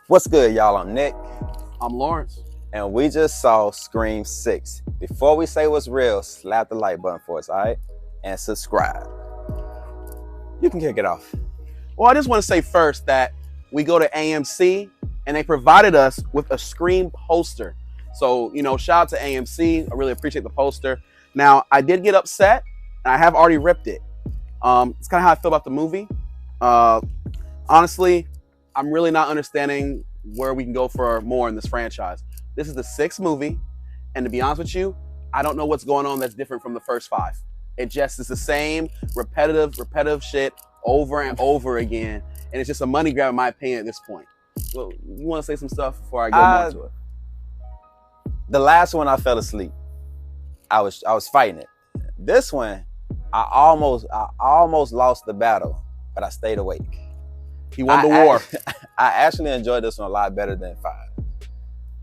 What's good, y'all? I'm Nick, I'm Lawrence. and we just saw Scream 6. Before we say what's real, slap the like button for us, all right? And subscribe. You can kick it off. Well, I just want to say first that we go to AMC and they provided us with a Scream poster. So, shout out to AMC. I really appreciate the poster. Now, I did get upset and I have already ripped it. It's kind of how I feel about the movie. Honestly, I'm really not understanding where we can go for more in this franchise. This is the 6th movie, and to be honest with you, I don't know what's going on that's different from the first 5. It just is the same repetitive shit over and over again, and it's just a money grab in my opinion at this point. Well, you want to say some stuff before I go more to it? The last one I fell asleep. I was fighting it. This one, I almost lost the battle, but I stayed awake. He won the war. I actually enjoyed this one a lot better than 5.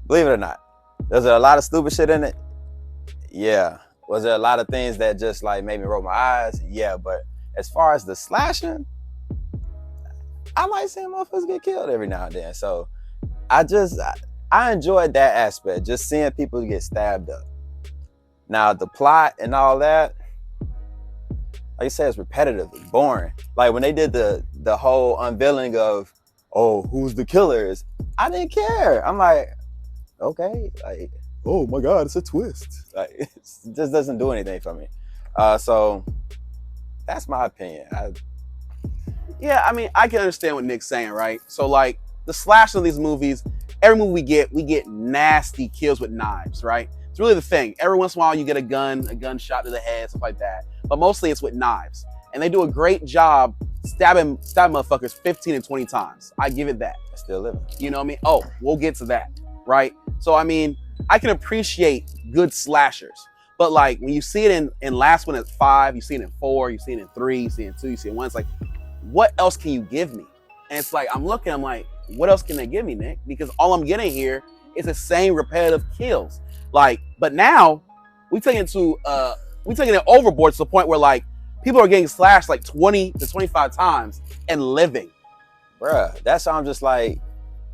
Believe it or not. Was there a lot of stupid shit in it? Yeah. Was there a lot of things that just like made me roll my eyes? Yeah, but as far as the slashing, I like seeing motherfuckers get killed every now and then. So I enjoyed that aspect, just seeing people get stabbed up. Now the plot and all that, like you said, it's repetitive, it's boring. Like when they did the whole unveiling of, oh, who's the killers? I didn't care. I'm like, okay, like, oh my God, it's a twist. Like it just doesn't do anything for me. So that's my opinion. Yeah, I mean, I can understand what Nick's saying, right? So like the slash of these movies, every movie we get nasty kills with knives, right? It's really the thing. Every once in a while you get a gunshot to the head, stuff like that. But mostly it's with knives. And they do a great job stabbing motherfuckers 15 and 20 times. I give it that. I still living. You know what I mean? Oh, we'll get to that, right? So I mean, I can appreciate good slashers. But like when you see it in last one at 5, you see it in 4, you see it in 3, you see it in 2, you see it in 1, it's like, what else can you give me? And it's like, I'm like, what else can they give me, Nick? Because all I'm getting here is the same repetitive kills. Like, but now we taking it overboard to the point where like people are getting slashed like 20 to 25 times and living. Bruh, that's why I'm just like,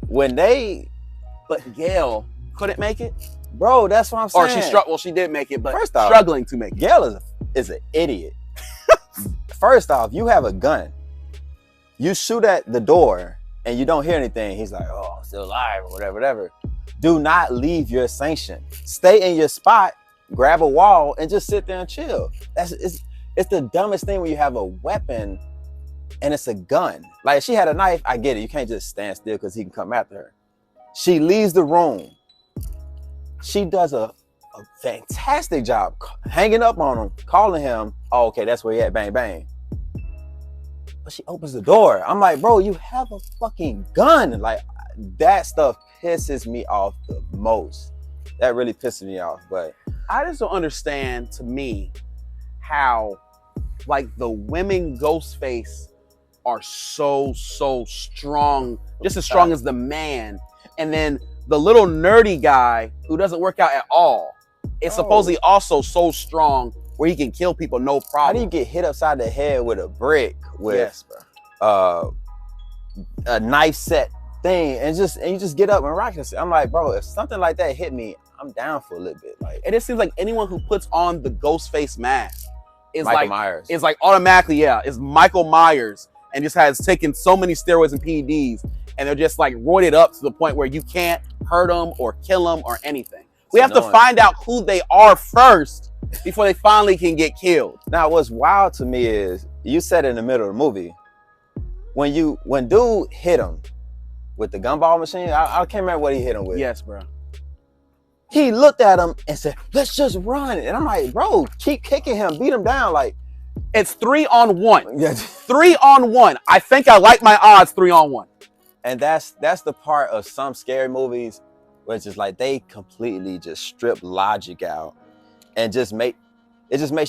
but Gail couldn't make it. Bro, that's what I'm saying. Or she did make it, but first off, struggling to make it. Gail is an idiot. First off, you have a gun. You shoot at the door and you don't hear anything. He's like, oh, I'm still alive or whatever. Do not leave your sanction. Stay in your spot, grab a wall, and just sit there and chill. It's the dumbest thing when you have a weapon and it's a gun. Like if she had a knife, I get it. You can't just stand still because he can come after her. She leaves the room. She does a fantastic job hanging up on him, calling him. Oh, okay, that's where he at. Bang, bang. But she opens the door. I'm like, bro, you have a fucking gun. Like that stuff pisses me off the most. That really pisses me off. But I just don't understand, to me, how like the women Ghostface are so strong, just as strong as the man, and then the little nerdy guy who doesn't work out at all is supposedly also so strong where he can kill people no problem. How do you get hit upside the head with a brick with a knife set thing and you just get up and rock it? I'm like, bro, if something like that hit me, I'm down for a little bit. Like, it just seems like anyone who puts on the Ghostface mask is Michael Myers. It's like automatically, is Michael Myers and just has taken so many steroids and PEDs and they're just like roided up to the point where you can't hurt them or kill them or anything. We have to find out who they are first before they finally can get killed. Now, what's wild to me is you said in the middle of the movie, when dude hit him with the gumball machine, I can't remember what he hit him with. Yes, bro. He looked at him and said, let's just run. And I'm like, bro, keep kicking him, beat him down. Like, it's 3-on-1. 3-on-1. I think I like my odds 3-on-1. And that's the part of some scary movies where it's just like they completely just strip logic out and just makes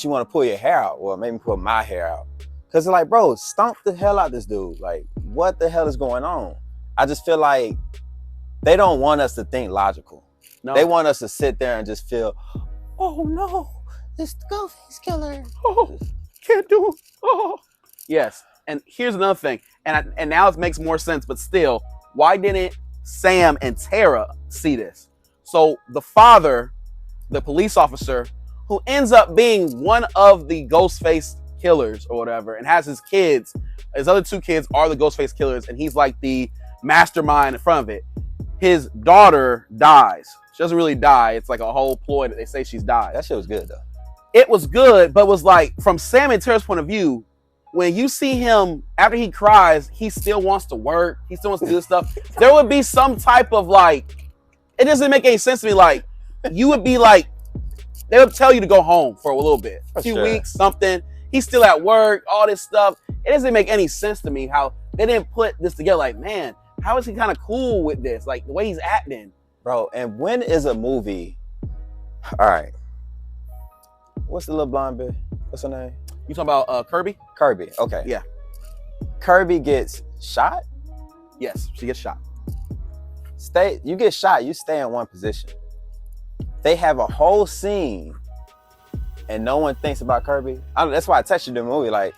you want to pull your hair out, or maybe pull my hair out. Cause it's like, bro, stomp the hell out this dude. Like, what the hell is going on? I just feel like they don't want us to think logical. No. They want us to sit there and just feel, oh no, it's the Ghostface killer. Oh, can't do it. Oh. Yes. And here's another thing. And now it makes more sense, but still, why didn't Sam and Tara see this. So the father, the police officer, who ends up being one of the Ghostface killers or whatever, and has his kids, his other 2 kids are the Ghostface killers, and he's like the mastermind in front of it. His daughter dies. She doesn't really die. It's like a whole ploy that they say she's died. That shit was good though. It was good, but was like, from Sam and Tara's point of view, when you see him after he cries, he still wants to work. He still wants to do this stuff. There would be some type of like, it doesn't make any sense to me. Like, you would be like, they would tell you to go home for a little bit, a few weeks, something. He's still at work, all this stuff. It doesn't make any sense to me how they didn't put this together. Like, man, how is he kind of cool with this? Like, the way he's acting. Bro, and when is a movie, all right, what's the little blonde bitch? What's her name? You talking about Kirby? Kirby, okay. Yeah. Kirby gets shot? Yes, she gets shot. You get shot, you stay in one position. They have a whole scene and no one thinks about Kirby. That's why I texted you the movie, like,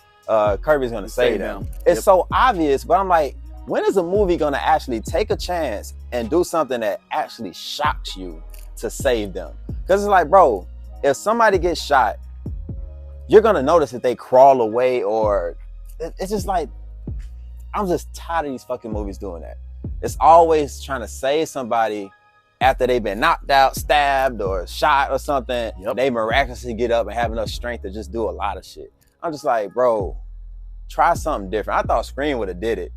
Kirby's gonna save them. It's so obvious, but I'm like, when is a movie gonna actually take a chance and do something that actually shocks you to save them? Because it's like, bro, if somebody gets shot, you're gonna notice that they crawl away, or it's just like, I'm just tired of these fucking movies doing that. It's always trying to save somebody after they've been knocked out, stabbed, or shot or something. Yep. They miraculously get up and have enough strength to just do a lot of shit. I'm just like, bro, try something different. I thought Scream would have did it,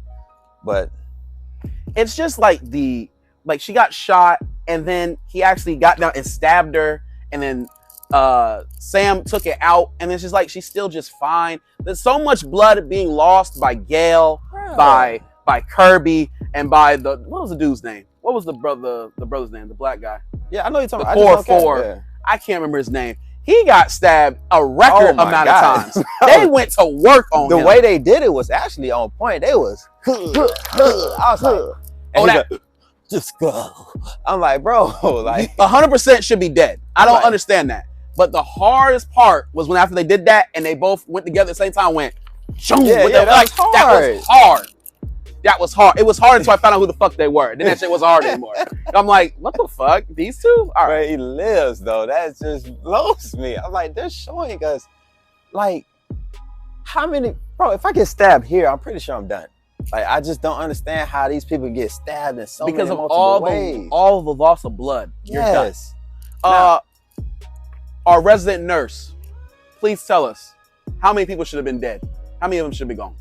but it's just like she got shot, and then he actually got down and stabbed her, and then Sam took it out, and it's just like she's still just fine. There's so much blood being lost by Gail, by Kirby, and by what was the dude's name? What was the brother's name? The black guy. Yeah, I know you're talking about. The 4-4. Yeah. I can't remember his name. He got stabbed a record amount of times. They went to work on him. The way they did it was actually on point. They was, I was like, just go. I'm like, bro, like 100% should be dead. I don't understand that. But the hardest part was when after they did that and they both went together at the same time, went, that was hard. That was hard. It was hard until I found out who the fuck they were. Then that shit wasn't hard anymore. I'm like, what the fuck? These two? All right. He lives though. That just blows me. I'm like, they're showing us, like, how many, bro, if I get stabbed here, I'm pretty sure I'm done. Like, I just don't understand how these people get stabbed in so many multiple ways. All the loss of blood. Yes. Our resident nurse, please tell us, how many people should have been dead? How many of them should be gone?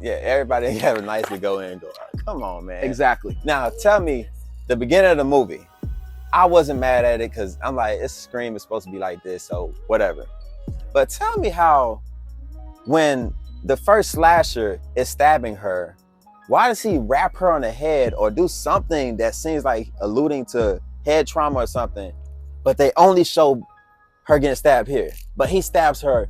Yeah, everybody have a nice to go in and go out. Come on, man. Exactly. Now, tell me, the beginning of the movie, I wasn't mad at it because I'm like, it's Scream, it's supposed to be like this, so whatever. But tell me how, when the first slasher is stabbing her, why does he wrap her on the head or do something that seems like alluding to head trauma or something, but they only show her getting stabbed here, but he stabs her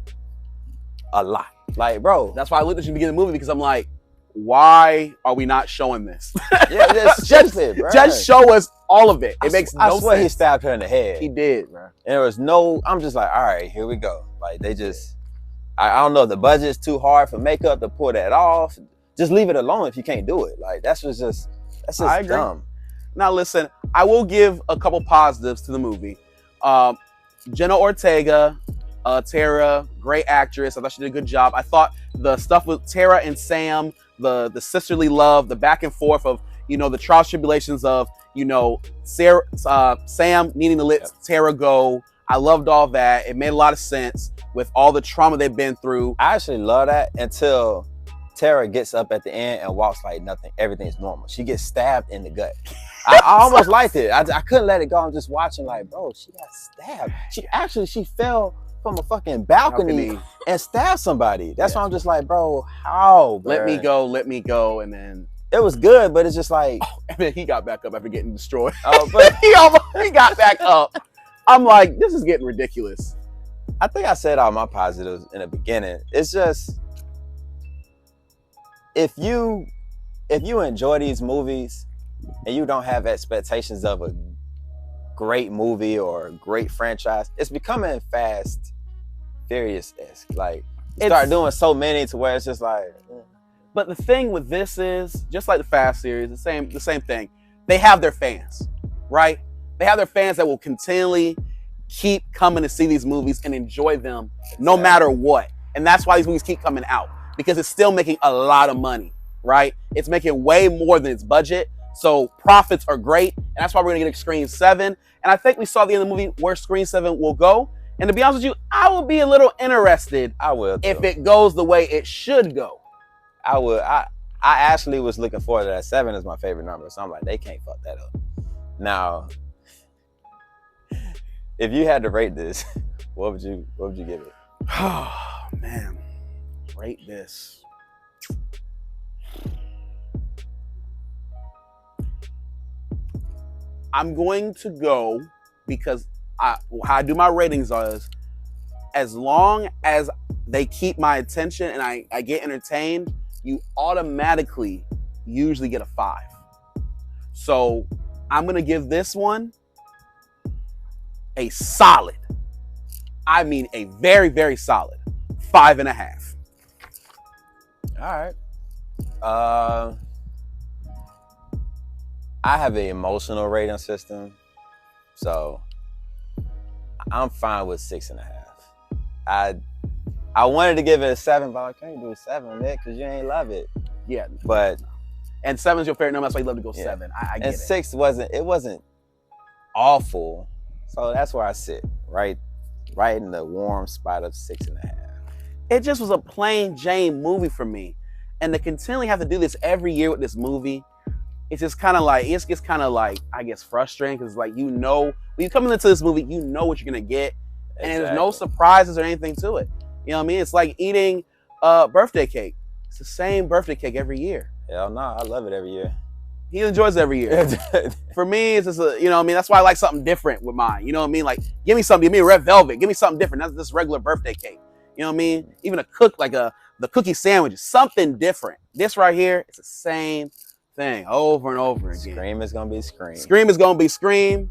a lot. Like, bro, that's why I looked at you in the beginning of the movie, because I'm like, why are we not showing this? Yeah, just show us all of it. It makes no sense. I swear he stabbed her in the head. He did, bro. And there was no, I'm just like, all right, here we go. Like, they just, I don't know if the budget's too hard for makeup to pull that off. Just leave it alone if you can't do it. Like, that's just dumb. Now, listen, I will give a couple positives to the movie. Jenna Ortega, Tara, great actress. I thought she did a good job. I thought the stuff with Tara and Sam, the sisterly love, the back and forth of, the trials, tribulations of, Sam needing to let Tara go. I loved all that. It made a lot of sense with all the trauma they've been through. I actually love that until Tara gets up at the end and walks like nothing. Everything's normal. She gets stabbed in the gut. I almost liked it. I couldn't let it go. I'm just watching like, bro, she got stabbed. She fell from a fucking balcony and stabbed somebody. That's why I'm just like, bro, how? Bro? Let me go. And then it was good, but it's just like, and then he got back up after getting destroyed. Oh, but he got back up. I'm like, this is getting ridiculous. I think I said all my positives in the beginning. It's just, if you enjoy these movies and you don't have expectations of a great movie or a great franchise, it's becoming Fast Furious-esque. Like, you start doing so many to where it's just like, But the thing with this is, just like the Fast series, the same thing. They have their fans, right? They have their fans that will continually keep coming to see these movies and enjoy them no matter what. And that's why these movies keep coming out, because it's still making a lot of money, right? It's making way more than its budget. So profits are great. And that's why we're going to get Scream 7. And I think we saw at the end of the movie where Scream 7 will go. And to be honest with you, I will be a little interested if it goes the way it should go. I would. I actually was looking forward to that. 7 is my favorite number. So I'm like, they can't fuck that up. Now, if you had to rate this, what would you give it? Oh, man. Rate this. I'm going to go, because how I do my ratings is, as long as they keep my attention and I get entertained, you automatically usually get a 5. So I'm going to give this one a solid, I mean a very, very solid 5.5. All right. I have an emotional rating system, so I'm fine with 6.5. I wanted to give it a 7, but I can't do a 7, Nick, because you ain't love it. Yeah, but and 7's your favorite number. That's why you love to go 7. I get and it. 6 wasn't awful, so that's where I sit, right in the warm spot of 6.5. It just was a plain Jane movie for me, and to continually have to do this every year with this movie, it's just kind of like, it gets kind of like, I guess, frustrating, because like, you know, when you come into this movie, you know what you're gonna get, and there's no surprises or anything to it. You know what I mean? It's like eating birthday cake. It's the same birthday cake every year. Hell no, I love it every year. He enjoys it every year. For me, it's just you know what I mean? That's why I like something different with mine. You know what I mean? Like, give me a red velvet. Give me something different. That's just regular birthday cake. You know what I mean? Even the cookie sandwich, something different. This right here, it's the same thing over and over again. Scream is gonna be Scream. Scream is gonna be Scream.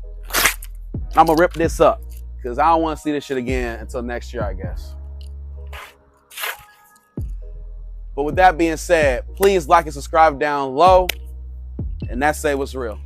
I'm gonna rip this up, because I don't want to see this shit again until next year, I guess. But with that being said, please like and subscribe down low. And that's Say What's Real.